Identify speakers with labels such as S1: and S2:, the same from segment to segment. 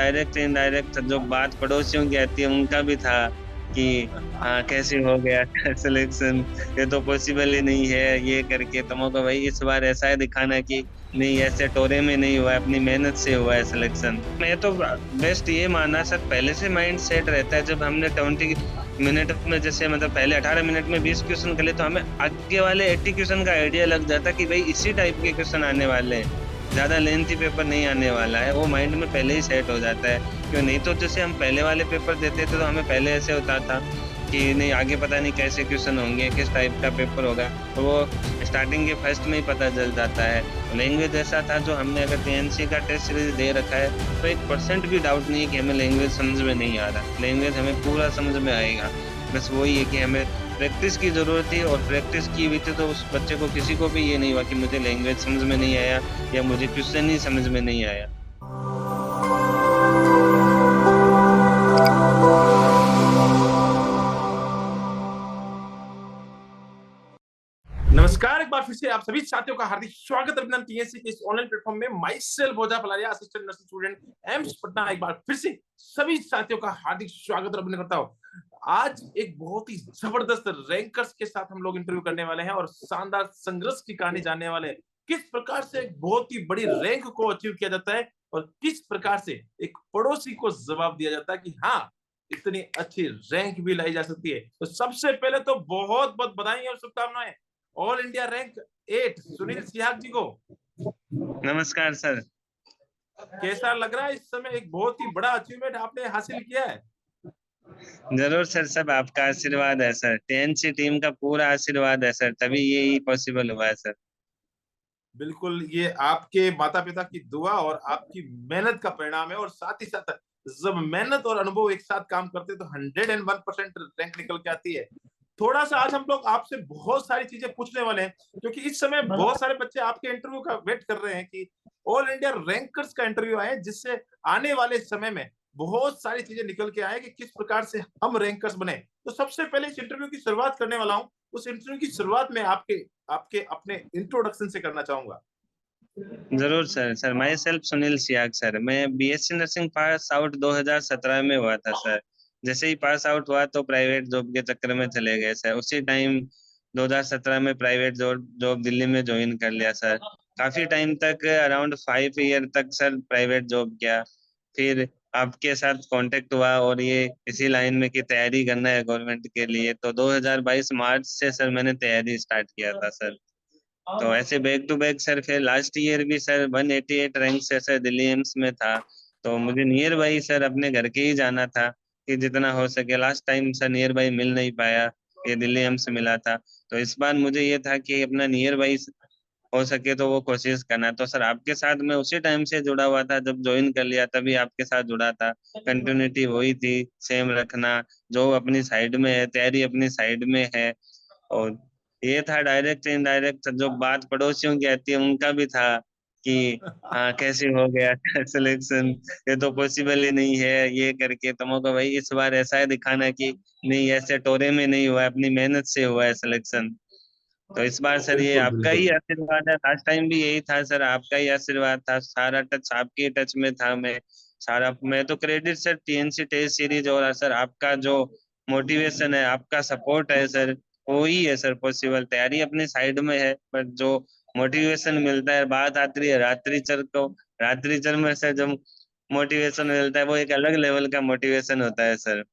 S1: Direct indirect जो बात पड़ोसियों की आती है उनका भी था कि हाँ कैसे हो गया सिलेक्शन, ये तो पॉसिबल ही नहीं है ये करके। तो मौका भाई इस बार ऐसा है दिखाना कि नहीं ऐसे टोरे में नहीं हुआ है, अपनी मेहनत से हुआ है सिलेक्शन। मैं तो बेस्ट ये माना सर, पहले से माइंड सेट रहता है। जब हमने 20 मिनट में जैसे मतलब पहले 18 मिनट में 20 क्वेश्चन कर ले तो हमें आगे वाले 80 क्वेश्चन का आइडिया लग जाता कि भाई इसी टाइप के क्वेश्चन आने वाले हैं, ज्यादा लेंथी पेपर नहीं आने वाला है, वो माइंड में पहले ही सेट हो जाता है। क्यों नहीं तो जैसे हम पहले वाले पेपर देते थे तो हमें पहले ऐसे होता था कि नहीं आगे पता नहीं कैसे क्वेश्चन होंगे, किस टाइप का पेपर होगा, तो वो स्टार्टिंग के फर्स्ट में ही पता चल जाता है। लैंग्वेज ऐसा था जो हमने अगर पीएनसी का टेस्ट सीरीज दे रखा है तो 1% भी डाउट नहीं है कि हमें लैंग्वेज समझ में नहीं आ रहा, लैंग्वेज हमें पूरा समझ में आएगा। बस वही है कि हमें प्रैक्टिस की जरूरत थी, और प्रैक्टिस की हुई थी तो उस बच्चे को किसी को भी ये नहीं हुआ कि मुझे लैंग्वेज समझ में नहीं आया या मुझे क्वेश्चन ही समझ में नहीं आया।
S2: नमस्कार, एक बार फिर से आप सभी साथियों का हार्दिक स्वागत अभिनंदन टीएससी के इस ऑनलाइन प्लेटफॉर्म में। Myself Ojha Palaria, assistant nursing student AIIMS Patna, एक बार फिर से सभी साथियों का हार्दिक स्वागत और अभिनंदन करता हूँ। आज एक बहुत ही जबरदस्त रैंकर्स के साथ हम लोग इंटरव्यू करने वाले हैं और शानदार संघर्ष की कहानी जानने वाले हैं। किस प्रकार से एक बहुत ही बड़ी रैंक को अचीव किया जाता है और किस प्रकार से एक पड़ोसी को जवाब दिया जाता है कि हाँ, इतनी अच्छी रैंक भी लाई जा सकती है। तो सबसे पहले तो बहुत बहुत बधाई और शुभकामनाएं all India rank 8 Sunil Sihag ji को।
S1: नमस्कार सर।
S2: कैसा लग रहा है इस समय? एक बहुत ही बड़ा अचीवमेंट आपने हासिल किया है।
S1: जरूर सर, सब आपका आशीर्वाद है सर, टीएनसी टीम का पूरा आशीर्वाद है सर, तभी यही पॉसिबल हुआ है सर।
S2: बिल्कुल, ये आपके माता पिता की दुआ और आपकी मेहनत का परिणाम है। और साथ ही साथ जब मेहनत और अनुभव एक साथ काम करते हैं तो 101% रैंक निकल के आती है। थोड़ा सा आज हम लोग आपसे बहुत सारी चीजें पूछने वाले हैं, क्योंकि इस समय बहुत सारे बच्चे आपके इंटरव्यू का वेट कर रहे हैं कि ऑल इंडिया रैंकर्स का इंटरव्यू आए, जिससे आने वाले समय में बहुत सारी चीजें निकल के आए कि किस प्रकार से हम रैंकर्स बने। तो सबसे पहले इस इंटरव्यू की शुरुआत करने वाला हूं। उस इंटरव्यू की शुरुआत में आपके आपके अपने इंट्रोडक्शन से करना चाहूंगा।
S1: जरूर sir. Sir my self Sunil Siyag sir, मैं बीएससी नर्सिंग पास आउट 2017 में हुआ था सर। जैसे ही पास आउट हुआ तो प्राइवेट जॉब के चक्कर में चले गए सर। उसी टाइम 2017 में प्राइवेट जॉब जॉब दिल्ली में ज्वाइन कर लिया सर। काफी टाइम तक अराउंड 5 ईयर तक सर प्राइवेट जॉब किया। फिर आपके साथ कांटेक्ट हुआ और ये इसी लाइन में की तैयारी करना है गवर्नमेंट के लिए, तो 2022 मार्च से सर मैंने तैयारी स्टार्ट किया था सर। तो ऐसे बैक टू बैक सर, फिर लास्ट ईयर भी सर 188 रैंक से सर दिल्ली एम्स में था। तो मुझे नियर बाई सर अपने घर के ही जाना था कि जितना हो सके। Last time sir nearby मिल नहीं पाया, ये दिल्ली एम्स मिला था। तो इस बार मुझे ये था कि अपना नियर बाई हो सके तो वो कोशिश करना। तो सर आपके साथ मैं उसी टाइम से जुड़ा हुआ था, जब ज्वाइन कर लिया तभी आपके साथ जुड़ा था। कंटिन्यूटी वही थी, सेम रखना, जो अपनी साइड में है तैयारी अपनी साइड में है। और ये था डायरेक्ट इनडायरेक्ट जो बात पड़ोसियों की आती है उनका भी था कि हाँ कैसे हो गया सिलेक्शन, ये तो पॉसिबल ही नहीं है ये करके। तो मौका भाई इस बार ऐसा है दिखाना कि नहीं ऐसे टोरे में नहीं हुआ है, अपनी मेहनत से हुआ है सिलेक्शन। तो इस बार सर ये
S2: बिल्कुल
S1: आपका ही
S2: बिल्कुल।
S1: आशीर्वाद है, लास्ट टाइम भी यही था सर, आपका ही आशीर्वाद था, सारा टच आपके टच में था। मैं सारा, मैं तो credit sir TNC test series और सर आपका जो मोटिवेशन है, आपका सपोर्ट है सर, वो ही है सर पॉसिबल। तैयारी अपनी साइड में है पर जो मोटिवेशन मिलता है, बात आती है रात्रिचर को, रात्रिचर में सर जो मोटिवेशन मिलता है वो एक अलग लेवल का मोटिवेशन होता है सर।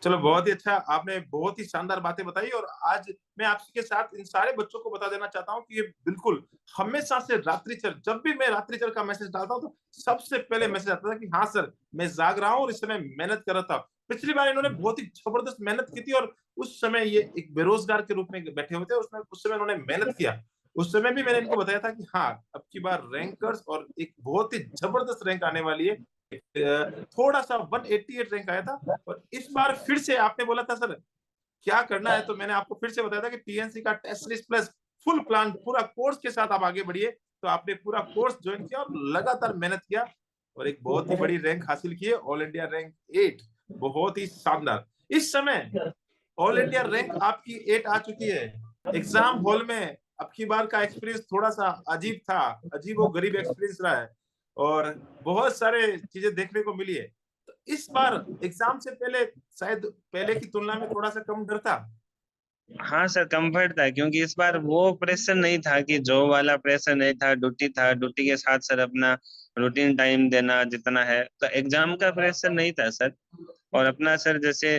S2: चलो, बहुत ही अच्छा, आपने बहुत ही शानदार बातें बताई। और आज मैं आपके साथ इन सारे बच्चों को बता देना चाहता हूँ कि ये बिल्कुल हमेशा से रात्रिचर, जब भी मैं रात्रिचर का मैसेज डालता हूँ तो सबसे पहले मैसेज आता था कि हाँ सर, मैं जाग रहा हूँ और इस समय मेहनत कर रहा था। पिछली बार इन्होंने बहुत ही जबरदस्त मेहनत की थी और उस समय ये एक बेरोजगार के रूप में बैठे हुए थे। उसमें उस समय उन्होंने मेहनत किया। उस समय भी मैंने इनको बताया था कि हाँ, अब की बार रैंकर्स और एक बहुत ही जबरदस्त रैंक आने वाली है। थोड़ा सा 188 रैंक आया था। और इस बार फिर से आपने बोला था सर क्या करना है, तो मैंने आपको फिर से बताया था कि टीएनसी का test series plus full plan पूरा कोर्स के साथ आप आगे बढ़िए। तो आपने पूरा कोर्स ज्वाइन किया और लगातार मेहनत किया और एक बहुत ही बड़ी रैंक हासिल की है, ऑल इंडिया रैंक 8। बहुत ही शानदार। इस समय ऑल इंडिया रैंक आपकी 8 आ चुकी है। एग्जाम हॉल में अब की बार का एक्सपीरियंस थोड़ा सा अजीब था, अजीब और गरीब एक्सपीरियंस रहा है। और बहुत सारे चीजें देखने को मिली है। तो इस बार एग्जाम से पहले शायद पहले की तुलना में थोड़ा सा कम डर था।
S1: हाँ सर, कंफर्ट था, क्योंकि इस बार वो प्रेशर नहीं था कि जॉब वाला प्रेशर नहीं था, ड्यूटी था, ड्यूटी के साथ सर अपना रूटीन टाइम देना जितना है, तो एग्जाम का प्रेशर नहीं था सर। और अपना सर जैसे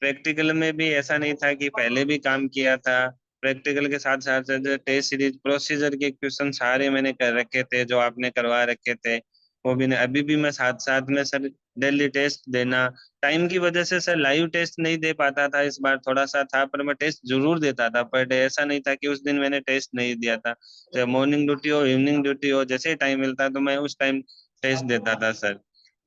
S1: प्रैक्टिकल में भी ऐसा नहीं था कि पहले भी काम किया था, प्रैक्टिकल के साथ साथ सर टेस्ट सीरीज प्रोसीजर के क्वेश्चन सारे मैंने कर रखे थे, जो आपने करवा रखे थे वो भी अभी भी मैं साथ साथ में सर डेली टेस्ट देना। टाइम की वजह से सर लाइव टेस्ट नहीं दे पाता था, इस बार थोड़ा सा था, पर मैं टेस्ट जरूर देता था पर डे। ऐसा नहीं था कि उस दिन मैंने टेस्ट नहीं दिया था, चाहे मॉर्निंग ड्यूटी हो इवनिंग ड्यूटी हो, जैसे ही टाइम मिलता तो मैं उस टाइम टेस्ट देता था सर।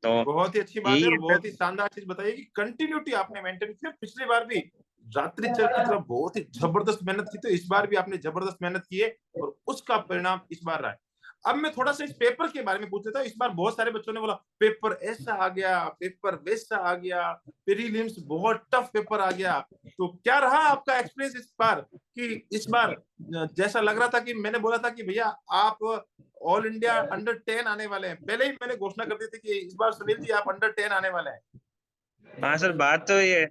S1: तो
S2: बहुत ही अच्छी बात
S1: यही
S2: है और
S1: है सर।
S2: बहुत ही शानदार चीज बताइए कि कंटिन्यूटी आपने मेंटेन की। पिछली बार भी रात्रिचर की तरफ बहुत ही जबरदस्त मेहनत की, तो इस बार भी आपने जबरदस्त मेहनत की है और उसका परिणाम इस बार रहा है। अब मैं थोड़ा सा इस पेपर के बारे में पूछ लेता हूँ। इस बार बहुत सारे बच्चों ने बोला पेपर ऐसा आ गया, पेपर वैसा आ गया, प्रीलिम्स बहुत टफ पेपर आ गया। तो क्या रहा आपका एक्सपीरियंस इस बार, कि इस बार जैसा लग रहा था कि मैंने बोला था कि भैया आप ऑल इंडिया अंडर 10 आने वाले हैं, पहले ही मैंने घोषणा कर दी थी कि इस बार सुनील जी आप अंडर 10 आने वाले हैं।
S1: हाँ सर, बात तो ये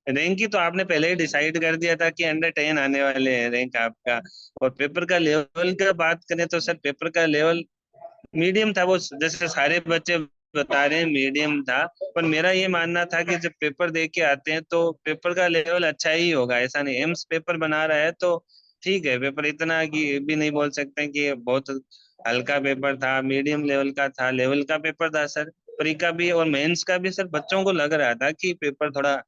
S1: रैंक की तो आपने पहले ही डिसाइड कर दिया था कि अंडर 10 आने वाले हैं रैंक आपका। और पेपर का लेवल का बात करें तो सर पेपर का लेवल मीडियम था, वो जैसे सारे बच्चे बता रहे हैं मीडियम था। पर मेरा ये मानना था कि जब पेपर दे के आते हैं तो पेपर का लेवल अच्छा ही होगा, ऐसा नहीं एम्स पेपर बना रहा है तो ठीक है। पेपर इतना कि भी नहीं बोल सकते कि ये बहुत हल्का पेपर था, मीडियम लेवल का था, लेवल का पेपर था सर। प्री का भी और मेंस का भी सर बच्चों को लग रहा था कि पेपर थोड़ा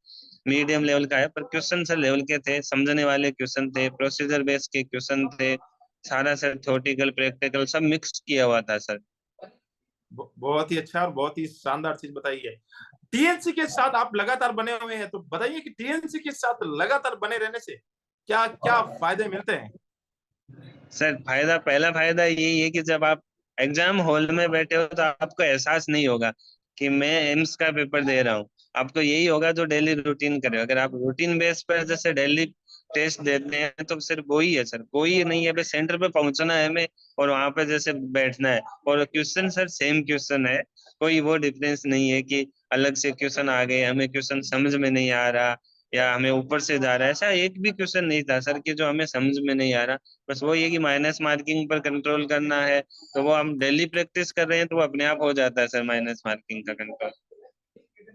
S1: मीडियम लेवल का है, पर क्वेश्चन सर लेवल के थे, समझने वाले क्वेश्चन थे, प्रोसीजर बेस्ड के क्वेश्चन थे, सारा सर थ्योरेटिकल प्रैक्टिकल सब मिक्स किया हुआ था सर।
S2: बहुत ही अच्छा और बहुत ही शानदार चीज बताई है। टीएनसी के साथ आप लगातार बने हुए हैं, तो बताइए कि टीएनसी के साथ लगातार बने रहने से क्या क्या फायदे मिलते हैं।
S1: सर फायदा, पहला फायदा यही है कि जब आप एग्जाम हॉल में बैठे हो तो आपको एहसास नहीं होगा कि मैं एम्स का पेपर दे रहा हूँ। आपको यही होगा जो डेली रूटीन करे। अगर आप रूटीन बेस पर जैसे डेली टेस्ट देते हैं तो सिर्फ वही है सर, कोई नहीं है, बस सेंटर पे पहुंचना है हमें और वहां पे जैसे बैठना है। और क्वेश्चन सर सेम क्वेश्चन है, कोई वो डिफरेंस नहीं है कि अलग से क्वेश्चन आ गए, हमें क्वेश्चन समझ में नहीं आ रहा या हमें ऊपर से जा रहा है, ऐसा एक भी क्वेश्चन नहीं था सर कि जो हमें समझ में नहीं आ रहा। बस वो ये कि माइनस मार्किंग पर कंट्रोल करना है, तो वो हम डेली प्रैक्टिस कर रहे हैं तो वो अपने आप हो जाता है सर, माइनस मार्किंग का कंट्रोल।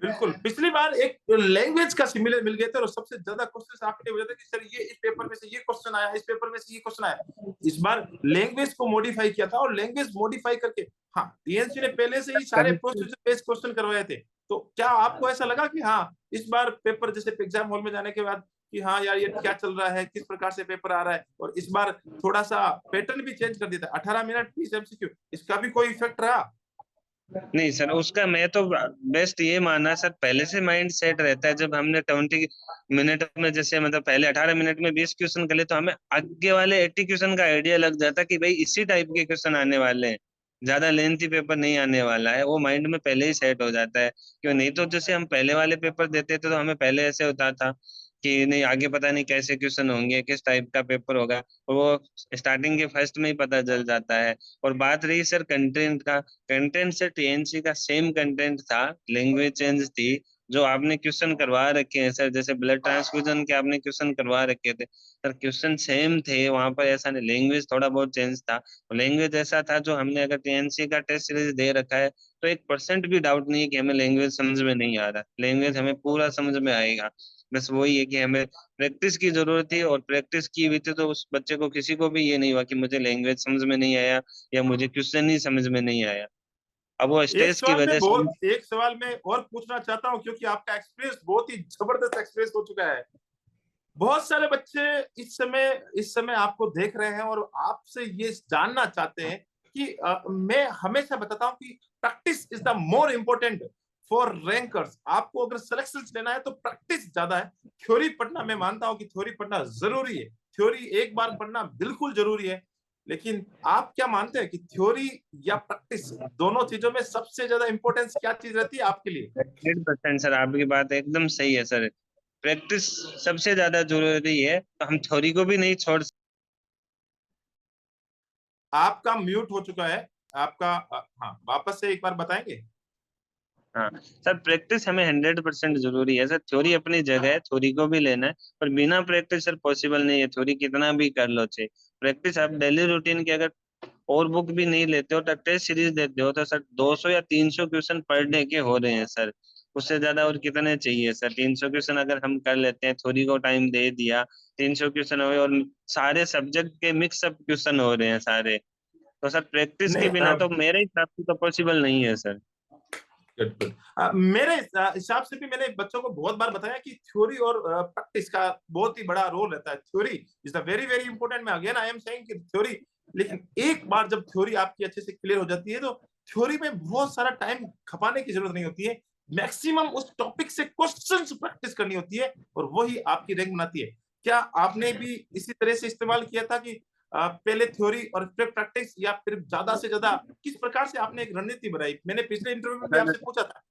S2: बिल्कुल, पिछली बार एक लैंग्वेज का सिमिलर मिल गए थे और सबसे ज्यादा क्वेश्चन आपने बोला था कि सर ये इस पेपर में से ये क्वेश्चन आया, इस पेपर में से ये क्वेश्चन आया। इस बार लैंग्वेज को मॉडिफाई किया था और लैंग्वेज मॉडिफाई करके, हाँ, टीएनसी ने पहले से ही सारे प्रोसीजर बेस्ड क्वेश्चन करवाए थे। तो क्या आपको ऐसा लगा कि हाँ इस बार पेपर जैसे एग्जाम हॉल में जाने के बाद कि हाँ यार ये क्या चल रहा है, किस प्रकार से पेपर आ रहा है, और इस बार थोड़ा सा पैटर्न भी चेंज कर दिया था, 18 मिनट 20 MCQ, इसका भी कोई इफेक्ट रहा।
S1: नहीं सर, उसका मैं तो बेस्ट ये माना सर, पहले से माइंड सेट रहता है। जब हमने 20 मिनट में जैसे मतलब पहले 18 मिनट में 20 क्वेश्चन कर ले तो हमें आगे वाले 80 क्वेश्चन का आइडिया लग जाता कि भाई इसी टाइप के क्वेश्चन आने वाले हैं, ज्यादा लेंथी पेपर नहीं आने वाला है, वो माइंड में पहले ही सेट हो जाता है। क्यों नहीं तो जैसे हम पहले वाले पेपर देते थे तो हमें पहले ऐसे होता था कि नहीं आगे पता नहीं कैसे क्वेश्चन होंगे, किस टाइप का पेपर होगा, और वो स्टार्टिंग के फर्स्ट में ही पता चल जाता है। और बात रही सर कंटेंट का, कंटेंट से टीएनसी का सेम कंटेंट था, लैंग्वेज चेंज थी। जो आपने क्वेश्चन करवा रखे हैं सर, जैसे ब्लड ट्रांसफ्यूजन के आपने क्वेश्चन करवा रखे थे सर, क्वेश्चन सेम थे वहां पर, ऐसा नहीं, लैंग्वेज थोड़ा बहुत चेंज था। लैंग्वेज ऐसा था जो हमने अगर टीएनसी का टेस्ट सीरीज दे रखा है तो 1% भी डाउट नहीं है कि हमें लैंग्वेज समझ में नहीं आ रहा, लैंग्वेज हमें पूरा समझ में आएगा। बस वही है कि हमें प्रैक्टिस की जरूरत थी, और प्रैक्टिस की हुई थी तो उस बच्चे को किसी को भी ये नहीं हुआ कि मुझे लैंग्वेज समझ में नहीं आया या मुझे क्वेश्चन ही समझ में नहीं आया। अब वो स्टेज की वजह से।
S2: एक सवाल मैं और पूछना चाहता हूँ, क्योंकि आपका एक्सपीरियंस बहुत ही जबरदस्त एक्सपीरियंस हो चुका है। बहुत सारे बच्चे इस समय आपको देख रहे हैं और आपसे ये जानना चाहते हैं कि मैं हमेशा बताता हूं कि practice is the more important for rankers. आपको अगर सिलेक्शन लेना है तो प्रैक्टिस ज्यादा है। थ्योरी पढ़ना, मैं मानता हूं कि थ्योरी पढ़ना जरूरी है, थ्योरी एक बार पढ़ना बिल्कुल जरूरी है, लेकिन आप क्या मानते हैं कि थ्योरी या प्रैक्टिस, दोनों चीजों में सबसे ज्यादा इंपॉर्टेंस क्या चीज रहती है आपके लिए।
S1: 100% सर, आपकी बात एकदम सही है सर, प्रैक्टिस सबसे ज्यादा जरूरी है, तो हम थ्योरी को भी नहीं छोड़।
S2: आपका म्यूट हो चुका है, आपका हाँ, वापस से एक बार बताएंगे?
S1: हाँ सर, प्रैक्टिस हमें 100% जरूरी है सर। थ्योरी अपनी जगह है, थ्योरी को भी लेना है, पर बिना प्रैक्टिस सर पॉसिबल नहीं है। थ्योरी कितना भी कर लो, चाहिए प्रैक्टिस। आप डेली रूटीन की अगर और बुक भी नहीं लेते हो तो टेस्ट सीरीज देते हो तो सर 200 या 300 क्वेश्चन पर डे के हो रहे हैं सर। उससे ज्यादा और कितने चाहिए सर? 300 क्वेश्चन अगर हम कर लेते हैं, थ्योरी को टाइम दे दिया, 300 क्वेश्चन हो गए, और सारे सब्जेक्ट के मिक्सअप क्वेश्चन हो रहे हैं सारे, तो सर प्रैक्टिस के
S2: नहीं,
S1: बिना तो मेरे हिसाब से तो पॉसिबल नहीं है सर।
S2: Good good. मेरे हिसाब से भी मैंने बच्चों को बहुत बार बताया कि थ्योरी और प्रैक्टिस का बहुत ही बड़ा रोल रहता है। Theory is the very very important. मैं अगेन आई एम सेइंग कि थ्योरी, लेकिन एक बार जब थ्योरी आपकी अच्छे से क्लियर हो जाती है तो थ्योरी में बहुत सारा टाइम खपाने की जरूरत नहीं होती है। मैक्सिमम उस टॉपिक से क्वेश्चंस प्रैक्टिस करनी होती है और वही आपकी रैंक बनाती है। क्या आपने भी इसी तरह से इस्तेमाल किया था कि पहले थ्योरी और फिर प्रैक्टिस, या फिर ज्यादा से ज्यादा किस प्रकार से आपने एक रणनीति बनाई? मैंने पिछले इंटरव्यू में भी
S1: सर
S2: आपसे पूछा था।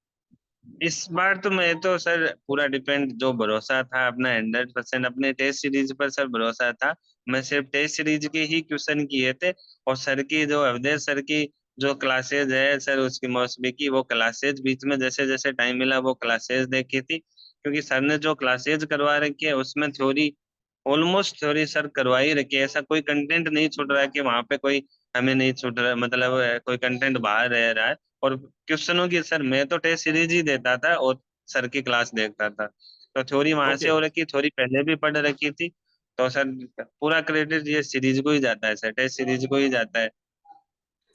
S1: इस बार तो मैं तो सर पूरा डिपेंड, जो भरोसा था अपना 100% अपने टेस्ट सीरीज पर सर भरोसा था। मैं सिर्फ टेस्ट सीरीज के ही क्वेश्चन किए थे, और सर की जो अवधेश सर की जो क्लासेज है सर, उसकी मौसमी की वो क्लासेज बीच में जैसे जैसे टाइम मिला वो क्लासेज देखी थी, क्योंकि सर ने जो क्लासेज करवा रखी है उसमें थ्योरी, ऑलमोस्ट थ्योरी सर करवा ही रखी है। ऐसा कोई कंटेंट नहीं छूट रहा है कि वहां पे कोई हमें नहीं छूट रहा है, मतलब कोई कंटेंट बाहर रह रहा है। और क्वेश्चनों की सर मैं तो टेस्ट सीरीज ही देता था और सर की क्लास देखता था, तो थ्योरी वहां से
S2: ओके,
S1: हो रखी, थ्योरी पहले भी पढ़ रखी थी। तो सर पूरा क्रेडिट ये सीरीज को ही जाता है सर, टेस्ट सीरीज को ही जाता है।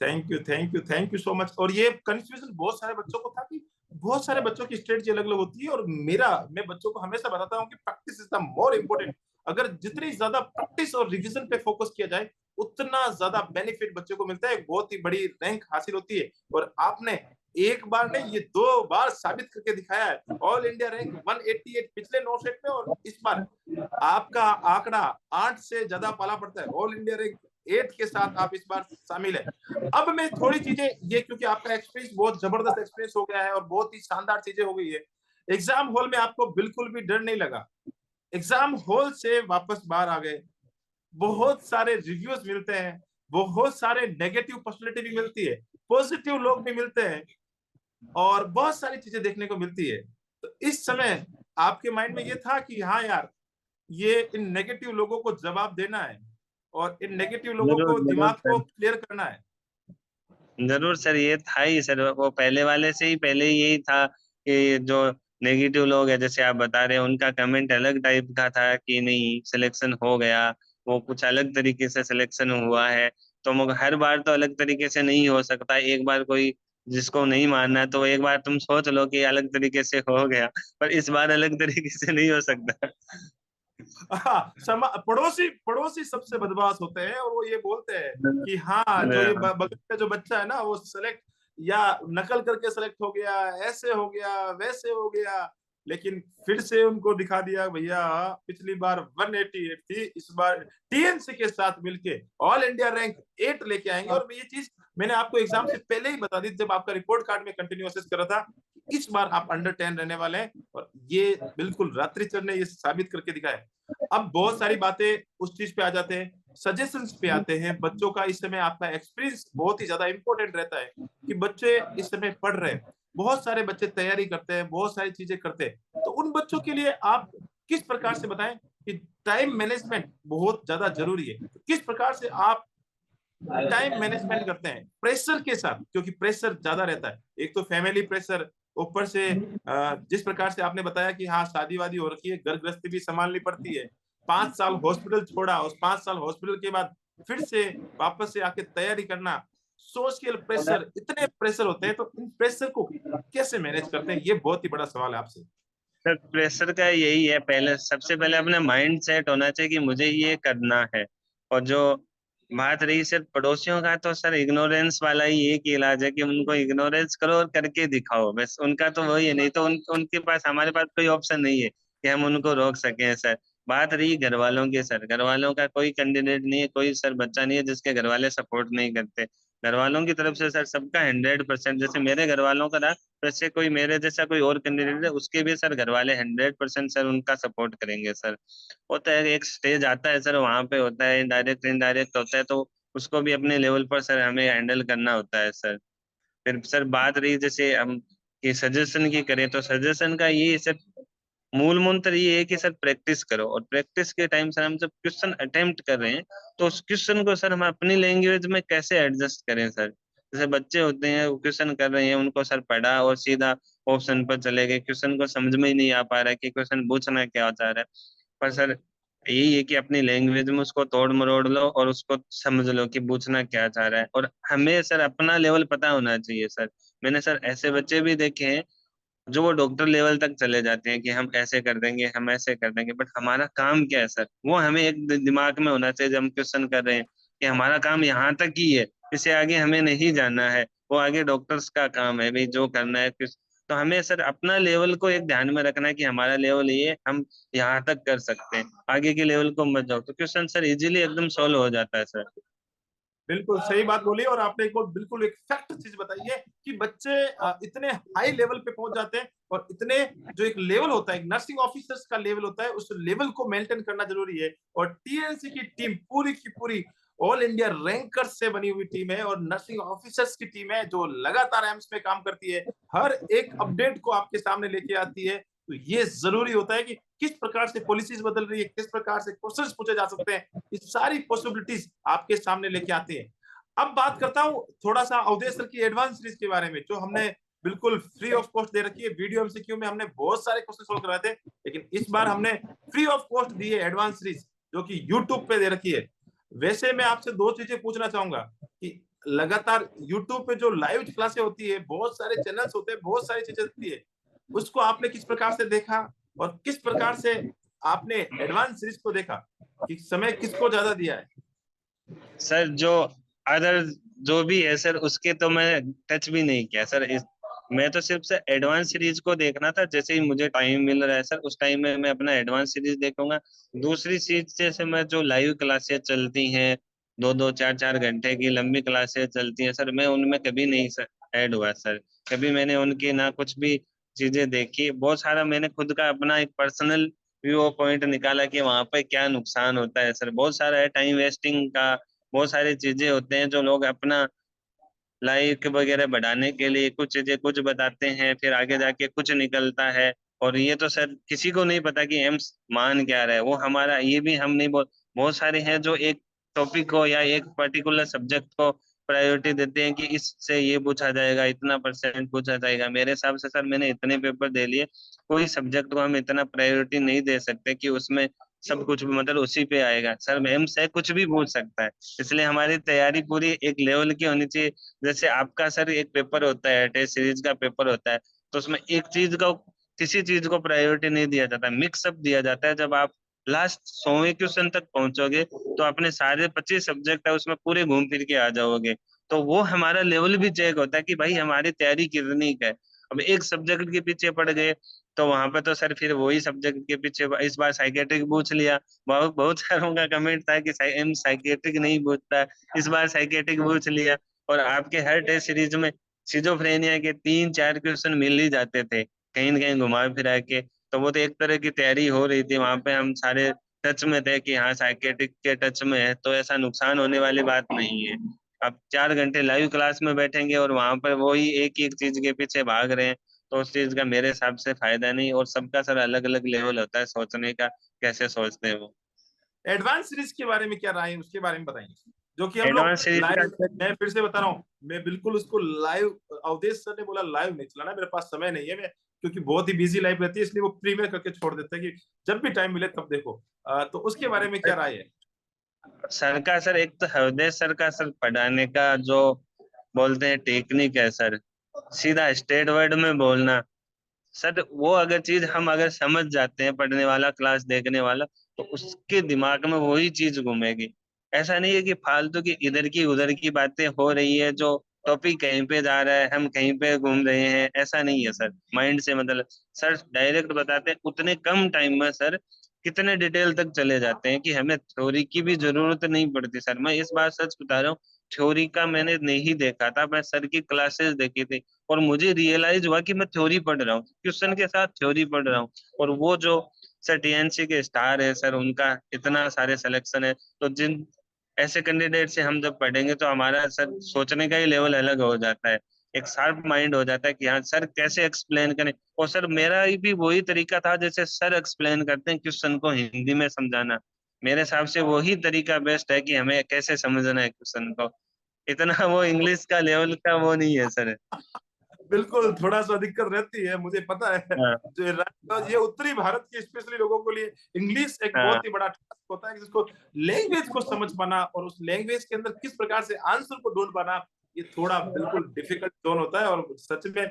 S2: Thank you thank you thank you so much. और ये कंफ्यूजन बहुत सारे बच्चों को था कि बहुत सारे बच्चों की स्ट्रेटजी अलग अलग होती है, और मैं बच्चों को हमेशा बताता हूँ कि practice is the more important. अगर जितनी ज्यादा प्रैक्टिस और रिवीजन पे फोकस किया जाए उतना ज्यादा बेनिफिट बच्चों को मिलता है, बहुत ही बड़ी रैंक हासिल होती है। और आपने एक बार नहीं, ये 2 बार साबित करके दिखाया है। ऑल इंडिया रैंक 188 पिछले 9 सेट में, और इस बार आपका आंकड़ा 8 से ज्यादा पाला पड़ता है। ऑल इंडिया रैंक 8 के साथ आप इस बार शामिल है। अब मैं थोड़ी चीजें, ये क्योंकि आपका एक्सपीरियंस बहुत जबरदस्त एक्सपीरियंस हो गया है और बहुत ही शानदार चीजें हो गई है, एग्जाम हॉल में आपको बिल्कुल भी डर नहीं लगा? एग्जाम हॉल से वापस बाहर आ गए, बहुत सारे रिव्यूज मिलते हैं, बहुत सारे नेगेटिव पर्सनैलिटी भी मिलती है, पॉजिटिव लोग भी मिलते हैं, और बहुत सारी चीजें देखने को मिलती है। तो इस समय आपके माइंड में ये था कि हाँ यार, ये इन नेगेटिव लोगों को जवाब देना है और इन नेगेटिव लोगों
S1: जरूर
S2: को
S1: जरूर
S2: दिमाग को
S1: सर,
S2: क्लियर करना है?
S1: जरूर सर, ये था ही सर, वो पहले वाले से ही पहले यही था कि जो नेगेटिव लोग हैं जैसे आप बता रहे हैं, उनका कमेंट अलग टाइप का था कि नहीं सिलेक्शन हो गया, वो कुछ अलग तरीके से सिलेक्शन हुआ है। तो मगर हर बार तो अलग तरीके से नहीं हो सकता। एक बार कोई जिसको नहीं मानना है तो एक बार तुम सोच लो कि अलग तरीके से हो गया, पर इस बार अलग तरीके से नहीं हो सकता।
S2: हाँ, पड़ोसी पड़ोसी सबसे बदमाश होते हैं, और वो ये बोलते हैं कि हाँ, जो ये बगल का जो बच्चा है ना, वो सेलेक्ट या नकल करके सेलेक्ट हो गया, ऐसे हो गया, वैसे हो गया। लेकिन फिर से उनको दिखा दिया, भैया पिछली बार 188 थी, इस बार टीएनसी के साथ मिलके ऑल इंडिया रैंक 8 लेके आएंगे। और ये चीज मैंने आपको एग्जाम से पहले ही बता दी जब आपका रिपोर्ट कार्ड में कंटिन्यू असेस करा था, इस बार आप अंडर 10 रहने वाले हैं। और ये बिल्कुल रात्रिचर ने ये साबित करके दिखाया। अब बहुत सारी बातें उस चीज पे आ जाते हैं, सजेशंस पे आते हैं। बच्चों का इस समय आपका एक्सपीरियंस बहुत ही ज्यादा इंपॉर्टेंट रहता है कि बच्चे इस समय पढ़ रहे हैं, बहुत सारे बच्चे तैयारी करते हैं, बहुत सारी चीजें करते हैं। तो उन बच्चों के लिए आप किस प्रकार से बताएं कि टाइम मैनेजमेंट बहुत ज्यादा जरूरी है? तो किस प्रकार से आप टाइम मैनेजमेंट करते हैं प्रेशर के साथ, क्योंकि प्रेशर ज्यादा रहता है, एक तो फैमिली प्रेशर, ऊपर से जिस प्रकार से आपने बताया कि हाँ शादी वादी हो रखी है, घर गृहस्थी भी संभालनी पड़ती है, 5 साल हॉस्पिटल छोड़ा, उस 5 साल हॉस्पिटल के बाद फिर से वापस से आके तैयारी करना, सोशल प्रेशर, इतने प्रेशर होते हैं। तो इन प्रेशर को कैसे मैनेज करते हैं, ये बहुत ही बड़ा सवाल है आपसे।
S1: सर प्रेशर का यही है, पहले सबसे पहले अपने माइंड सेट होना चाहिए कि मुझे ये करना है। और जो बात रही सर पड़ोसियों का, तो सर इग्नोरेंस वाला ही एक ही इलाज है कि उनको इग्नोरेंस करो और करके दिखाओ, बस उनका तो वही है। नहीं तो उनके पास, हमारे पास कोई ऑप्शन नहीं है कि हम उनको रोक सकें सर। बात रही घर वालों की, सर घर वालों का कोई कैंडिडेट नहीं है, कोई सर बच्चा नहीं है जिसके घर वाले सपोर्ट नहीं करते। घर वालों की तरफ से सर सबका 100%, जैसे मेरे घर वालों का रहा, वैसे कोई मेरे जैसा कोई और कैंडिडेट है उसके भी सर घर वाले 100% सर उनका सपोर्ट करेंगे सर। होता है एक स्टेज आता है सर, वहां पे होता है इनडायरेक्ट इनडायरेक्ट होता है, तो उसको भी अपने लेवल पर सर हमें हैंडल करना होता है सर। फिर सर बात रही जैसे हम कि सजेशन की करें, तो सजेशन का ये सर मूल मंत्र ये है कि सर प्रैक्टिस करो, और प्रैक्टिस के टाइम सर हम जब क्वेश्चन अटेम्प्ट कर रहे हैं तो उस क्वेश्चन को सर हम अपनी लैंग्वेज में कैसे एडजस्ट करें सर। जैसे बच्चे होते हैं वो क्वेश्चन कर रहे हैं, उनको सर पढ़ा और सीधा ऑप्शन पर चले गए, क्वेश्चन को समझ में ही नहीं आ पा रहा है कि क्वेश्चन पूछना क्या चाह रहा है। पर सर यही है कि अपनी लैंग्वेज में उसको तोड़ मरोड़ लो और उसको समझ लो कि पूछना क्या चाह रहा है, और हमें सर अपना लेवल पता होना चाहिए सर। मैंने सर ऐसे बच्चे भी देखे हैं जो वो डॉक्टर लेवल तक चले जाते हैं कि हम ऐसे कर देंगे, हम ऐसे कर देंगे, बट हमारा काम क्या है सर, वो हमें एक दिमाग में होना चाहिए जब हम क्वेश्चन कर रहे हैं कि हमारा काम यहाँ तक ही है, इससे आगे हमें नहीं जाना है। वो आगे डॉक्टर्स का काम है भाई, जो करना है कुछ। तो हमें सर अपना लेवल को एक ध्यान में रखना है कि हमारा लेवल ये हम यहाँ तक कर सकते हैं, आगे के लेवल को मत जाओ, तो क्वेश्चन सर इजीली एकदम सॉल्व हो जाता है सर।
S2: बिल्कुल सही बात बोली, और आपने एक और बिल्कुल एक फैक्ट चीज बताई है कि बच्चे इतने हाई लेवल पे पहुंच जाते हैं, और इतने जो एक लेवल होता है, एक नर्सिंग ऑफिसर्स का लेवल होता है, उस लेवल को मेंटेन करना जरूरी है। और टीएनसी की टीम पूरी की पूरी ऑल इंडिया रैंकर्स से बनी हुई टीम है, और नर्सिंग ऑफिसर्स की टीम है जो लगातार एम्स में काम करती है, हर एक अपडेट को आपके सामने लेके आती है। तो ये जरूरी होता है कि किस प्रकार से पॉलिसीज बदल रही है, किस प्रकार से क्वेश्चंस पूछे जा सकते हैं, ये सारी पॉसिबिलिटीज आपके सामने लेके आते हैं। अब बात करता हूं थोड़ा सा अवधेश सर की एडवांस सीरीज के बारे में, जो हमने बिल्कुल फ्री ऑफ कॉस्ट दे रखी है। वीडियो एमसीक्यू में हमने बहुत सारे क्वेश्चन सोल्व करवाए थे, लेकिन इस बार हमने फ्री ऑफ कॉस्ट दी है एडवांस सीरीज, जो कि यूट्यूब पे दे रखी है। वैसे मैं आपसे दो चीजें पूछना चाहूंगा कि लगातार यूट्यूब पे जो लाइव क्लासें होती है, बहुत सारे चैनल्स होते हैं, बहुत सारी चीजें होती है, उसको आपने किस प्रकार से देखा, और किस प्रकार से आपने एडवांस सीरीज को देखा, कि समय किसको ज्यादा दिया है?
S1: सर जो अदर जो भी है सर उसके तो मैं टच भी नहीं किया सर। मैं तो सिर्फ सर एडवांस सीरीज को देखना था, जैसे ही मुझे टाइम मिल रहा है सर उस टाइम में मैं अपना एडवांस सीरीज देखूंगा। दूसरी चीज जैसे मैं जो लाइव क्लासेस चलती हैं, 2-2 4-4 घंटे की लंबी क्लासेस चलती हैं सर, मैं उनमें कभी नहीं सर ऐड हुआ सर। कभी मैंने उनकी ना कुछ भी चीजें देखी। बहुत सारा मैंने खुद का अपना एक पर्सनल व्यू पॉइंट निकाला कि वहां पे क्या नुकसान होता है सर। बहुत सारा है टाइम वेस्टिंग का, बहुत सारी चीजें होते हैं जो लोग अपना लाइक वगैरह बढ़ाने के लिए कुछ चीजें कुछ बताते हैं, फिर आगे जाके कुछ निकलता है। और ये तो सर किसी को नहीं पता कि एम्स मान क्या रहा है, वो हमारा ये भी हम नहीं बहुत सारे हैं जो एक टॉपिक को या एक पर्टिकुलर सब्जेक्ट को प्रायोरिटी देते हैं कि इससे ये पूछा जाएगा, इतना परसेंट पूछा जाएगा। मेरे हिसाब से सर मैंने इतने पेपर दे लिए, कोई सब्जेक्ट को हम इतना प्रायोरिटी नहीं दे सकते कि उसमें सब कुछ मतलब उसी पे आएगा सर। एम्स है कुछ भी पूछ सकता है, इसलिए हमारी तैयारी पूरी एक लेवल की होनी चाहिए। जैसे आपका सर एक पेपर होता है, टेस्ट सीरीज का पेपर होता है, तो उसमें एक चीज का किसी चीज को प्रायोरिटी नहीं दिया जाता, मिक्सअप दिया जाता है। जब आप लास्ट 100वें क्वेश्चन तक पहुंचोगे तो अपने सारे 25 सब्जेक्ट है उसमें पूरे घूम फिर के आ जाओगे। तो वो हमारा लेवल भी चेक होता है कि भाई हमारी तैयारी कितनी है। अब एक सब्जेक्ट के पीछे पड़ गए तो वहां पे तो सर फिर वही सब्जेक्ट के पीछे, इस बार साइकेट्रिक पूछ लिया, बहुत बहुत सारों का कमेंट था कि साइकेट्रिक नहीं पूछता, इस बार साइकेट्रिक पूछ लिया। और आपके हर टेस्ट सीरीज में सिजोफ्रेनिया के 3-4 क्वेश्चन मिल ही जाते थे कहीं न कहीं घुमा फिरा के। तो वो तो एक तरह की तैयारी हो रही थी, वहां पे हम सारे टच में थे कि हाँ साइकेट्रिक के टच में है, तो ऐसा नुकसान होने वाली बात नहीं है। आप 4 घंटे लाइव क्लास में बैठेंगे और वहां पर वही एक एक चीज के पीछे भाग रहे हैं, तो उस चीज का मेरे हिसाब से फायदा नहीं। और सबका सर अलग अलग लेवल होता है सोचने का, कैसे सोचते हैं वो।
S2: एडवांस सीरीज के बारे में क्या राय है, उसके बारे में बताइए, जो कि हम लोग
S1: एडवांस सीरीज का
S2: लाइव, मैं फिर से बता रहा हूँ, मैं बिल्कुल उसको लाइव, अवधेश सर ने बोला लाइव नहीं चलाना, मेरे पास समय नहीं है, मैं क्योंकि बहुत ही बिजी लाइफ रहती है, इसलिए वो प्रीमियर करके छोड़ देते हैं कि जब भी टाइम मिले तब देखो। तो उसके बारे में क्या राय है?
S1: सर का सर एक तो हृदय सर का सर पढ़ाने का जो बोलते हैं टेक्निक है सर, सीधा स्ट्रेट वर्ड में बोलना सर। वो अगर चीज हम अगर समझ जाते हैं, पढ़ने वाला क्लास देखने वाला, तो उसके दिमाग में वही चीज घूमेगी। ऐसा नहीं है कि फालतू की इधर की उधर की बातें हो रही है, जो टॉपिक कहीं पे जा रहा है हम कहीं पे घूम रहे हैं, ऐसा नहीं है सर। माइंड से मतलब सर डायरेक्ट बताते हैं, उतने कम टाइम में सर कितने डिटेल तक चले जाते हैं कि हमें थ्योरी की भी जरूरत नहीं पड़ती सर। मैं इस बार सच बता रहा हूँ, थ्योरी का मैंने नहीं देखा था, मैं सर की क्लासेस देखी थी और मुझे रियलाइज हुआ कि मैं थ्योरी पढ़ रहा हूँ, क्वेश्चन के साथ थ्योरी पढ़ रहा हूँ। और वो जो सर टीएनसी के स्टार है सर, उनका इतना सारे सिलेक्शन है, तो जिन ऐसे कैंडिडेट से हम जब पढ़ेंगे तो हमारा सर सोचने का ही लेवल अलग हो जाता है, एक शार्प माइंड हो जाता है कि हाँ सर कैसे एक्सप्लेन करें। और सर मेरा ही भी वही तरीका था जैसे सर एक्सप्लेन करते हैं क्वेश्चन को हिंदी में समझाना, मेरे हिसाब से वही तरीका बेस्ट है कि हमें कैसे समझना है क्वेश्चन को। इतना वो इंग्लिश का लेवल का वो नहीं है सर।
S2: बिल्कुल, थोड़ा-सा दिक्कत रहती है, मुझे पता है।
S1: हाँ
S2: जो ये उत्तरी भारत के स्पेशली लोगों के लिए इंग्लिश एक
S1: हाँ
S2: बहुत ही बड़ा टास्क होता है, जिसको लैंग्वेज को समझ पाना और उस लैंग्वेज के अंदर किस प्रकार से आंसर को ढूँढ पाना, ये थोड़ा बिल्कुल डिफिकल्ट ज़ोन होता है और सच में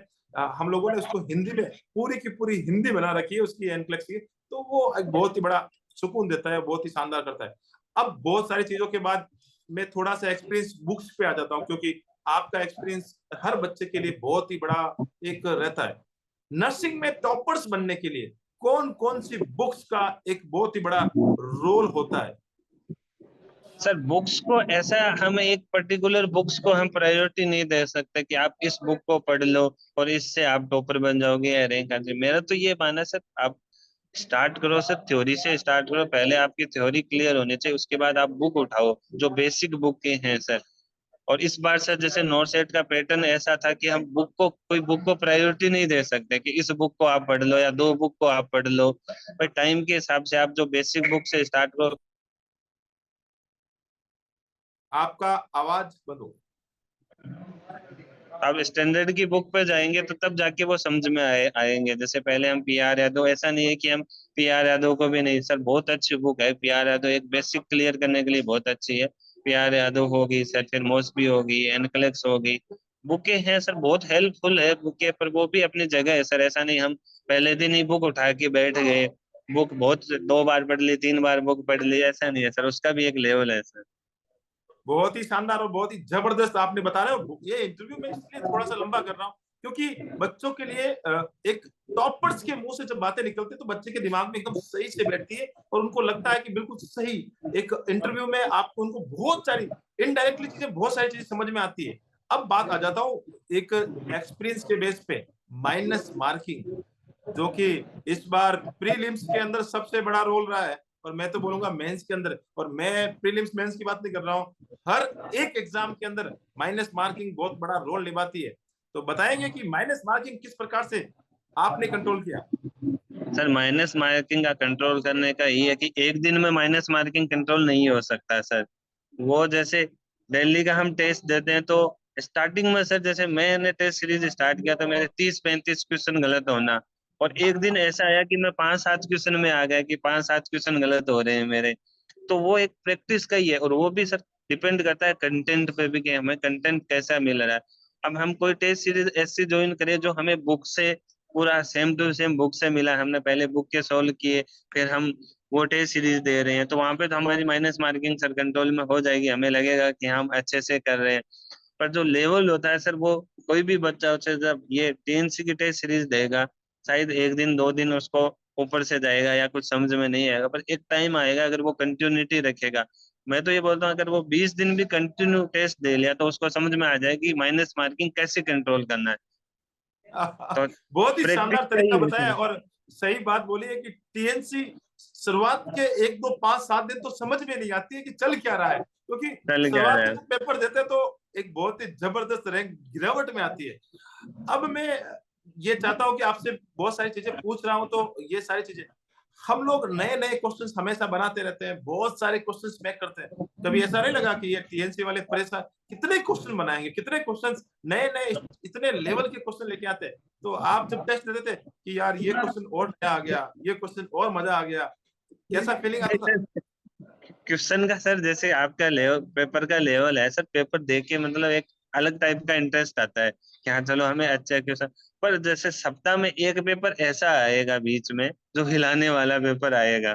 S2: हम लोगों ने उसको हिंदी में पूरी की पूरी हिंदी बना रखी है उसकी एनक्लेक्स की, तो वो एक बहुत ही बड़ा सुकून देता है, बहुत ही शानदार करता है। अब बहुत सारी चीज़ों के बाद मैं थोड़ा-सा एक्सपीरियंस बुक्स पे आ जाता हूँ क्योंकि आपका एक्सपीरियंस हर बच्चे के लिए बहुत ही बड़ा एक रहता है। नर्सिंग में टॉपर्स बनने के लिए कौन-कौन सी बुक्स का एक बहुत ही बड़ा रोल होता है?
S1: सर बुक्स को ऐसा हम एक पर्टिकुलर बुक्स को हम प्रायोरिटी नहीं दे सकते कि आप इस बुक को पढ़ लो और इससे आप टॉपर बन जाओगे या रैंक आ जाए। मेरा तो ये मानना है सर, आप स्टार्ट करो सर, थ्योरी से स्टार्ट करो, पहले आपकी थ्योरी क्लियर होनी चाहिए, उसके बाद आप बुक उठाओ जो बेसिक बुक के हैं सर। और इस बार सर जैसे नॉर्थ सेट का पैटर्न ऐसा था कि हम बुक को, कोई बुक को प्रायोरिटी नहीं दे सकते कि इस बुक को आप पढ़ लो या दो बुक को आप पढ़ लो, पर टाइम के हिसाब से आप जो बेसिक बुक से स्टार्ट करो।
S2: आपका आवाज बंद हो।
S1: आप स्टैंडर्ड की बुक पे जाएंगे तो तब जाके वो समझ में आएंगे। जैसे पहले हम पीआर यादव, ऐसा नहीं है कि हम पीआर यादव को भी नहीं, सर बहुत अच्छी बुक है पीआर यादव, एक बेसिक क्लियर करने के लिए बहुत अच्छी है। पीआर यादव होगी सर, फिर मॉस्बी होगी, एनक्लेक्स होगी, बुकें हैं सर, बहुत हेल्पफुल है बुकें, पर वो भी अपनी जगह है सर। ऐसा नहीं हम पहले दिन ही बुक उठा के बैठ गए, बुक बहुत 2 बार पढ़ ली, 3 बार बुक पढ़ ली, ऐसा नहीं है सर, उसका भी एक लेवल है सर।
S2: बहुत ही शानदार और बहुत ही जबरदस्त आपने बता रहे हो। ये इंटरव्यू में इसलिए थोड़ा-सा लंबा कर रहा हूँ क्योंकि बच्चों के लिए एक टॉपर्स के मुँह से जब बातें निकलती है तो बच्चे के दिमाग में एकदम सही से बैठती है और उनको लगता है कि बिल्कुल सही एक इंटरव्यू में आपको उनको बहुत सारी इनडायरेक्टली चीज़ें बहुत सारी चीज़ें समझ में आती है। अब बात आ जाता हूँ एक एक्सपीरियंस के बेस पे माइनस मार्किंग जो कि इस बार प्रीलिम्स के अंदर सबसे बड़ा रोल रहा है और मैं तो बोलूंगा मेंस के अंदर और मैं प्रीलिम्स मेंस की बात नहीं कर रहा हूँ हर एक एग्जाम के अंदर माइनस मार्किंग बहुत बड़ा रोल निभाती है तो बताएंगे कि माइनस मार्किंग किस प्रकार से आपने कंट्रोल किया।
S1: सर माइनस मार्किंग का कंट्रोल करने का ये है कि एक दिन में माइनस मार्किंग कंट्रोल नहीं हो सकता सर। वो जैसे दिल्ली का हम टेस्ट देते हैं तो स्टार्टिंग में सर, जैसे मैंने टेस्ट सीरीज स्टार्ट किया तो मेरे 30-35 क्वेश्चन गलत होना, और एक दिन ऐसा आया कि मैं 5-7 क्वेश्चन में आ गया कि 5-7 क्वेश्चन गलत हो रहे हैं मेरे। तो वो एक प्रैक्टिस का ही है, और वो भी सर डिपेंड करता है कंटेंट पे भी कि हमें कंटेंट कैसा मिल रहा है। अब हम कोई टेस्ट सीरीज ऐसी ज्वाइन करें जो हमें बुक से पूरा सेम टू सेम बुक से मिला, हमने पहले बुक के सॉल्व किए, फिर हम वो टेस्ट सीरीज दे रहे हैं, तो वहां पे तो हमारी माइनस मार्किंग सर कंट्रोल में हो जाएगी, हमें लगेगा कि हम अच्छे से कर रहे हैं। पर जो लेवल होता है सर, वो कोई भी बच्चा उसे जब ये टीएनसी की टेस्ट सीरीज देगा, शायद एक दिन 2 दिन उसको ऊपर से जाएगा या कुछ समझ में नहीं आएगा, पर एक टाइम आएगा अगर वो कंटिन्यूटी रखेगा। मैं तो ये बोलता हूँ अगर वो 20 दिन भी कंटिन्यू टेस्ट दे लिया तो उसको समझ में आ जाएगी माइनस मार्किंग कैसे कंट्रोल करना है। तो
S2: बहुत ही
S1: प्रैक्टिस
S2: शानदार
S1: का
S2: तरीका
S1: ही है
S2: बताया
S1: सर।
S2: और सही बात बोली है कि टीएनसी शुरुआत के 1 2 5 7 दिन तो समझ में नहीं आती है कि चल क्या रहा है क्योंकि
S1: चल क्या
S2: शुरुआत
S1: रहा
S2: में
S1: है।
S2: जब पेपर देते तो एक बहुत ही जबरदस्त रैंक गिरावट में आती है। अब मैं ये चाहता हूँ कि आपसे बहुत सारी चीजें पूछ रहा हूँ तो ये सारी चीजें हम लोग नए नए क्वेश्चंस हमेशा बनाते रहते हैं बहुत सारे क्वेश्चंस मेक करते हैं कभी ऐसा नहीं लगा कि ये टीएनसी वाले परेशान कितने क्वेश्चन बनाएंगे कितने क्वेश्चंस नए नए इतने लेवल के क्वेश्चन लेके आते हैं तो आप जब टेस्ट देते थे कि यार ये क्वेश्चन और नया आ गया ये क्वेश्चन और मजा आ गया कैसा फीलिंग आता था।
S1: क्वेश्चन का सर जैसे आपका लेवल, पेपर का लेवल है सर, पेपर देख के मतलब एक अलग टाइप का इंटरेस्ट आता है कि हाँ चलो हमें अच्छा क्वेश्चन। पर जैसे सप्ताह में एक पेपर ऐसा आएगा बीच में जो हिलाने वाला पेपर आएगा,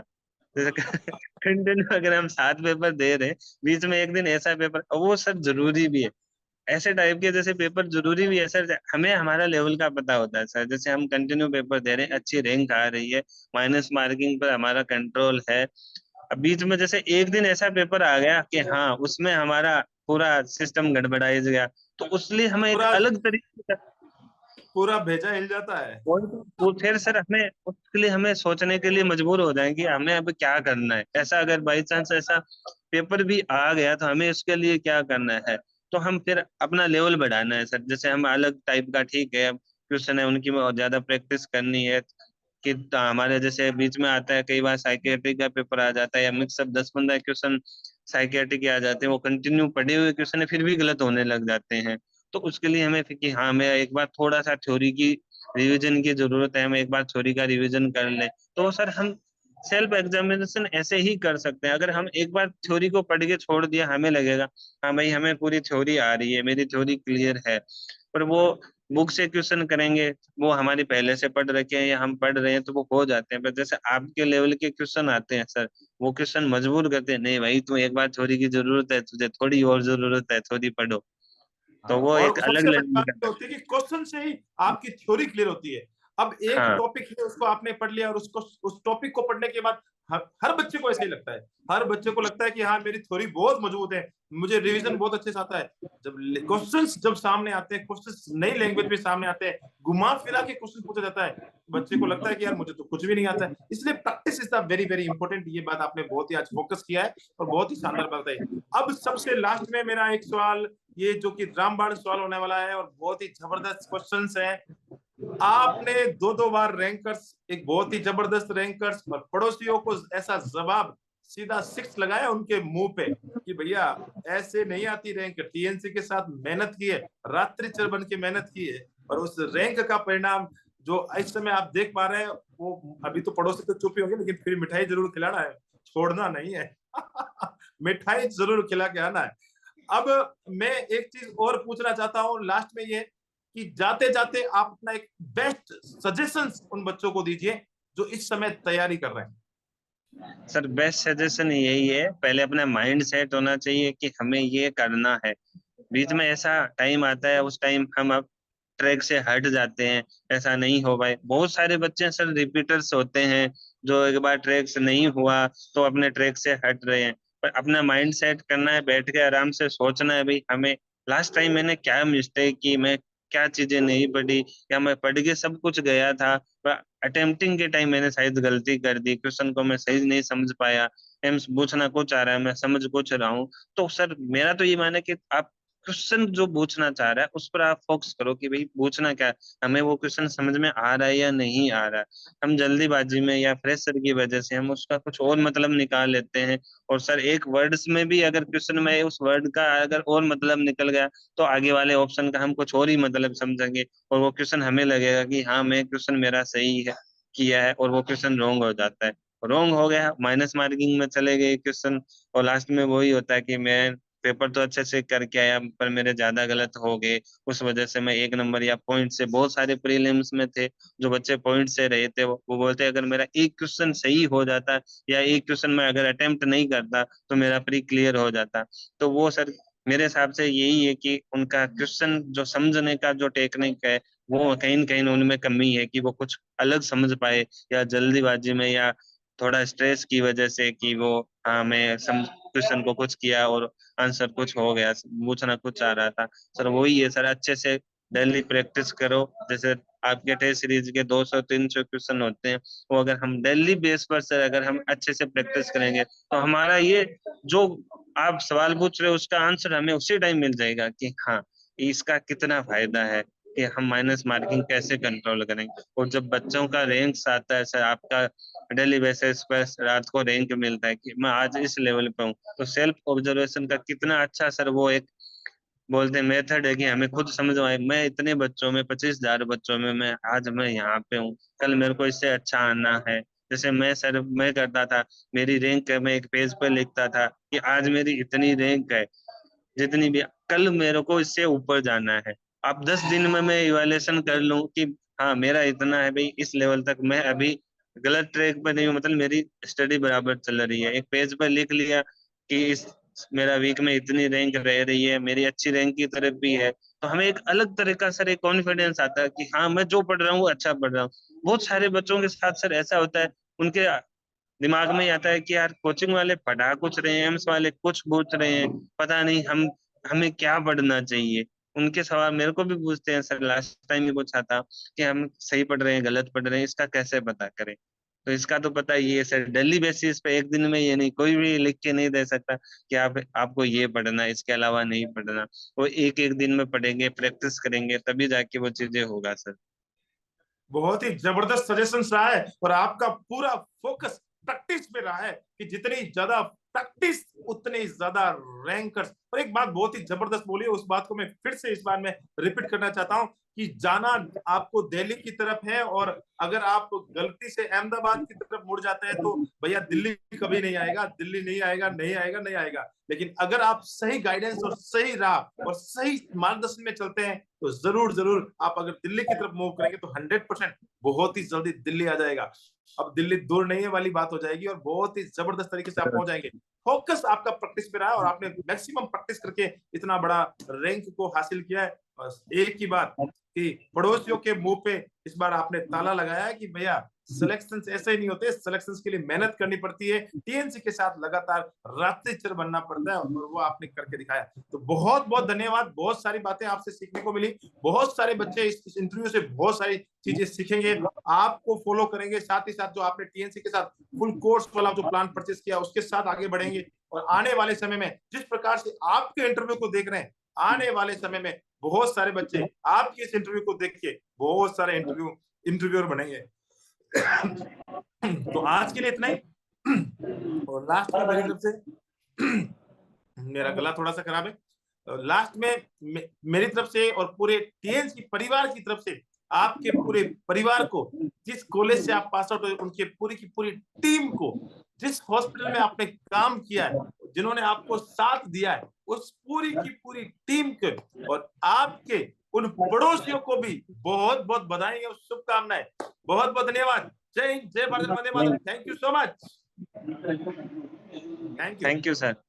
S1: जैसे कंटिन्यू अगर हम 7 पेपर दे रहे हैं, बीच में एक दिन ऐसा पेपर, वो सर जरूरी भी है। ऐसे टाइप के जैसे पेपर जरूरी भी है सर, हमें हमारा लेवल का पता होता है सर, जैसे हम कंटिन्यू पेपर दे रहे हैं, अच्छी रैंक आ रही है, माइनस मार्किंग पर हमारा कंट्रोल है। अब बीच में जैसे एक दिन ऐसा पेपर आ गया कि हाँ उसमें हमारा पूरा सिस्टम गड़बड़ाइज गया, तो उसलिए हमें एक
S2: पूरा
S1: अलग तरीके का,
S2: पूरा भेजा हिल जाता है।
S1: वो फिर सर हमें उसके लिए हमें सोचने के लिए मजबूर हो जाएंगे कि हमें अब क्या करना है। ऐसा अगर बाई चांस ऐसा पेपर भी आ गया तो हमें उसके लिए क्या करना है। तो हम फिर अपना लेवल बढ़ाना है सर। जैसे हम अलग टाइप का, ठीक है, क्वेश्चन है उनकी बहुत ज्यादा प्रैक्टिस करनी है कि हमारे जैसे बीच में आता है कई बार साइकियाट्री का पेपर आ जाता है या मिक्सअप 10-15 क्वेश्चन साइकियाट्री के आ जाते हैं, वो कंटिन्यू पढ़े हुए क्वेश्चन है फिर भी गलत होने लग जाते हैं। तो उसके लिए हमें फिर कि हाँ, मैं एक बार थोड़ा सा थ्योरी की रिवीजन की जरूरत है, हम एक बार थ्योरी का रिवीजन कर लें। तो सर हम सेल्फ एग्जामिनेशन ऐसे ही कर सकते हैं। अगर हम एक बार थ्योरी को पढ़ के छोड़ दिया, हमें लगेगा हाँ भाई हमें पूरी थ्योरी आ रही है, मेरी थ्योरी क्लियर है, पर वो बुक से क्वेश्चन करेंगे, वो हमारी पहले से पढ़ रखे हैं या हम पढ़ रहे हैं तो वो हो जाते हैं। पर जैसे आपके लेवल के क्वेश्चन आते हैं सर, वो क्वेश्चन मजबूर करते हैं, नहीं भाई तुम एक बार थ्योरी की जरूरत है, तुझे थोड़ी और जरूरत है, थ्योरी पढ़ो। तो वो
S2: और
S1: एक अलग
S2: सबसे बड़ी
S1: लेवल
S2: बात
S1: का।
S2: ये होती है कि क्वेश्चन से ही आपकी थ्योरी क्लियर होती है। अब एक
S1: हाँ
S2: टॉपिक है, उसको आपने पढ़ लिया और उसको उस टॉपिक को पढ़ने के बाद हर बच्चे को ऐसे ही लगता है। हर बच्चे को लगता है कि हाँ मेरी थ्योरी बहुत मजबूत है, मुझे रिवीजन बहुत अच्छे से आता है। जब क्वेश्चंस जब सामने आते हैं, क्वेश्चंस नई लैंग्वेज में सामने आते हैं, घुमा फिरा के क्वेश्चन पूछा जाता है, बच्चे को लगता है कि यार मुझे तो कुछ भी नहीं आता है। इसलिए practice is the very very important. ये बात आपने बहुत ही आज फोकस किया है और बहुत ही शानदार बात बताई। अब सबसे लास्ट में मेरा एक सवाल, ये जो कि रामबाण सवाल होने वाला है और बहुत ही जबरदस्त क्वेश्चंस है। आपने दो दो बार रैंकर्स, एक बहुत ही जबरदस्त रैंकर्स और पड़ोसियों को ऐसा जवाब सीधा सिक्स लगाया उनके मुंह पे कि भैया ऐसे नहीं आती रैंक, टीएनसी के साथ मेहनत की है, रात्रि चर बन के मेहनत की है, और उस रैंक का परिणाम जो इस समय आप देख पा रहे हैं, वो अभी तो पड़ोसी तो चुप ही होंगे लेकिन फिर मिठाई जरूर खिलाना है, छोड़ना नहीं है। मिठाई जरूर खिला के आना है। अब मैं एक चीज और पूछना चाहता हूँ लास्ट में, ये कि जाते जाते आप अपना एक बेस्ट सजेशंस उन बच्चों को दीजिए जो इस समय तैयारी कर रहे हैं।
S1: सर, बेस्ट सजेशन यही है, पहले अपना माइंड सेट होना चाहिए कि हमें ये करना है। बीच में ऐसा टाइम आता है, उस टाइम हम अब ट्रैक से हट जाते हैं। ऐसा नहीं हो भाई, बहुत सारे बच्चे सर रिपीटर्स होते हैं जो एक बार ट्रैक से नहीं हुआ तो अपने ट्रैक से हट रहे हैं। पर अपना माइंड सेट करना है, बैठ के आराम से सोचना है भाई हमें लास्ट टाइम मैंने क्या मिस्टेक की, मैं क्या चीजें नहीं पढ़ी, या मैं पढ़ के सब कुछ गया था, पर अटेम्प्टिंग के टाइम मैंने शायद गलती कर दी, क्वेश्चन को मैं सही नहीं समझ पाया, एम्स पूछना कुछ आ रहा है मैं समझ कुछ रहा हूँ। तो सर मेरा तो ये माने कि आप क्वेश्चन जो पूछना चाह रहा है उस पर आप फोकस करो कि भाई पूछना क्या है, हमें वो क्वेश्चन समझ में आ रहा है या नहीं आ रहा है। हम जल्दीबाजी में या फ्रेशर की वजह से हम उसका कुछ और मतलब निकाल लेते हैं। और सर एक वर्ड्स में भी अगर क्वेश्चन में उस वर्ड का अगर और मतलब निकल गया तो आगे वाले ऑप्शन का हम कुछ और ही मतलब समझेंगे, और वो क्वेश्चन हमें लगेगा कि हाँ मैं क्वेश्चन मेरा सही है किया है, और वो क्वेश्चन रॉन्ग हो जाता है। रॉन्ग हो गया, माइनस मार्किंग में चले गए क्वेश्चन, और लास्ट में वही होता है कि मैं पेपर तो अच्छे से करके आया पर मेरे ज्यादा गलत हो गए, उस वजह से मैं 1 नंबर या पॉइंट से, बहुत सारे प्रीलिम्स में थे जो बच्चे पॉइंट से रहे थे, वो बोलते अगर मेरा एक क्वेश्चन सही हो जाता या एक क्वेश्चन मैं अगर अटेम्प्ट नहीं करता तो मेरा प्री क्लियर हो जाता। तो वो सर मेरे हिसाब से यही है कि उनका क्वेश्चन जो समझने का जो टेक्निक है वो कहीं न कहीं उनमें कमी है कि वो कुछ अलग समझ पाए, या जल्दीबाजी में या थोड़ा स्ट्रेस की वजह से कि वो हाँ मैं सम क्वेश्चन को कुछ किया और आंसर कुछ हो गया, पूछना कुछ आ रहा था। सर वही है सर, अच्छे से डेली प्रैक्टिस करो। जैसे आपके टेस्ट सीरीज के 200-300 क्वेश्चन होते हैं, वो अगर हम डेली बेस पर सर अगर हम अच्छे से प्रैक्टिस करेंगे तो हमारा ये जो आप सवाल पूछ रहे हो उसका आंसर हमें उसी टाइम मिल जाएगा कि हाँ इसका कितना फायदा है, कि हम माइनस मार्किंग कैसे कंट्रोल करेंगे। और जब बच्चों का रैंक्स आता है सर, आपका डेली बेसिस पर रात को रैंक मिलता है कि मैं आज इस लेवल पे हूँ, तो सेल्फ ऑब्जर्वेशन का कितना अच्छा सर वो एक बोलते हैं मेथड है कि हमें खुद समझ आए, मैं इतने बच्चों में 25,000 बच्चों में मैं आज मैं यहाँ पे हूँ, कल मेरे को इससे अच्छा आना है। जैसे मैं सर मैं करता था, मेरी रैंक मैं एक पेज पे लिखता था कि आज मेरी इतनी रैंक है, जितनी भी, कल मेरे को इससे ऊपर जाना है। अब 10 दिन में मैं इवैल्यूएशन कर लूं कि हाँ मेरा इतना है भाई, इस लेवल तक मैं अभी गलत ट्रैक पे नहीं हूँ, मतलब मेरी स्टडी बराबर चल रही है, एक पेज पर लिख लिया कि इस मेरा वीक में इतनी रैंक रह रही है, मेरी अच्छी रैंक की तरफ भी है, तो हमें एक अलग तरह का सर एक कॉन्फिडेंस आता है कि हाँ मैं जो पढ़ रहा हूँ अच्छा पढ़ रहा हूँ। बहुत सारे बच्चों के साथ सर ऐसा होता है, उनके दिमाग में ही आता है कि यार कोचिंग वाले पढ़ा कुछ रहे हैं, एम्स वाले कुछ पूछ रहे हैं, पता नहीं हम हमें क्या पढ़ना चाहिए। उनके सवाल मेरे को भी पूछते हैं सर, लास्ट टाइम भी पूछा था कि हम सही पढ़ रहे हैं गलत पढ़ रहे हैं, इसका कैसे पता करें। तो इसका तो पता ही है सर, डेली बेसिस पे, एक दिन में ये नहीं, कोई भी लिख के नहीं दे सकता कि आपको ये पढ़ना है, इसके अलावा नहीं पढ़ना। वो एक एक दिन में पढ़ेंगे, प्रैक्टिस करेंगे, तभी जाके वो चीजें होगा सर।
S2: बहुत ही जबरदस्त सजेशन रहा है और आपका पूरा फोकस प्रैक्टिस पे रहा है कि जितनी ज्यादा प्रैक्टिस उतनी ज्यादा रैंकर्स। और एक बात बहुत ही जबरदस्त बोली, उस बात को मैं फिर से इस बार में रिपीट करना चाहता हूं कि जाना आपको दिल्ली की तरफ है, और अगर आप गलती से अहमदाबाद की तरफ मुड़ जाते हैं तो भैया दिल्ली कभी नहीं आएगा, दिल्ली नहीं आएगा, नहीं आएगा, नहीं आएगा। लेकिन अगर आप सही गाइडेंस और सही राह और सही मार्गदर्शन में चलते हैं तो जरूर जरूर आप अगर दिल्ली की तरफ मूव करेंगे तो 100% बहुत ही जल्दी दिल्ली आ जाएगा। अब दिल्ली दूर नहीं है वाली बात हो जाएगी और बहुत ही जबरदस्त तरीके से आप पहुंच जाएंगे। फोकस आपका प्रैक्टिस पे रहा है और आपने मैक्सिमम प्रैक्टिस करके इतना बड़ा रैंक को हासिल किया है। बस एक ही बात कि पड़ोसियों के मुंह पे इस बार आपने ताला लगाया है कि भैया सिलेक्शन ऐसे ही नहीं होते, सिलेक्शन के लिए मेहनत करनी पड़ती है, टीएनसी के साथ लगातार रात्रिचर बनना पड़ता है, और वो आपने करके दिखाया। तो बहुत बहुत धन्यवाद, बहुत सारी बातें आपसे सीखने को मिली। बहुत सारे बच्चे इस इंटरव्यू से बहुत सारी चीजें सीखेंगे, आपको फॉलो करेंगे, साथ ही साथ जो आपने टीएनसी के साथ फुल कोर्स वाला जो प्लान परचेस किया उसके साथ आगे बढ़ेंगे। और आने वाले समय में जिस प्रकार से आपके इंटरव्यू को देख रहे हैं, आने वाले समय में बहुत सारे बच्चे आपके इस इंटरव्यू को देख के बहुत सारे इंटरव्यूअर बनेंगे। तो आज के लिए इतना ही। और लास्ट में मेरी तरफ से मेरा गला थोड़ा सा खराब है, लास्ट में मेरी तरफ से और पूरे टीएनसी परिवार की तरफ से आपके पूरे परिवार को, जिस कॉलेज से आप पास आउट हुए उनके पूरी की पूरी टीम को, जिस हॉस्पिटल में आपने काम किया है, जिन्होंने आपको साथ दिया है, उस पूरी की पूरी टीम के और आपके उन पड़ोसियों को भी बहुत बहुत बधाई और शुभकामनाएं। बहुत बहुत धन्यवाद। जय हिंद, जय भारत, वंदे मातरम। Thank you so much. Thank you.
S1: Thank you sir.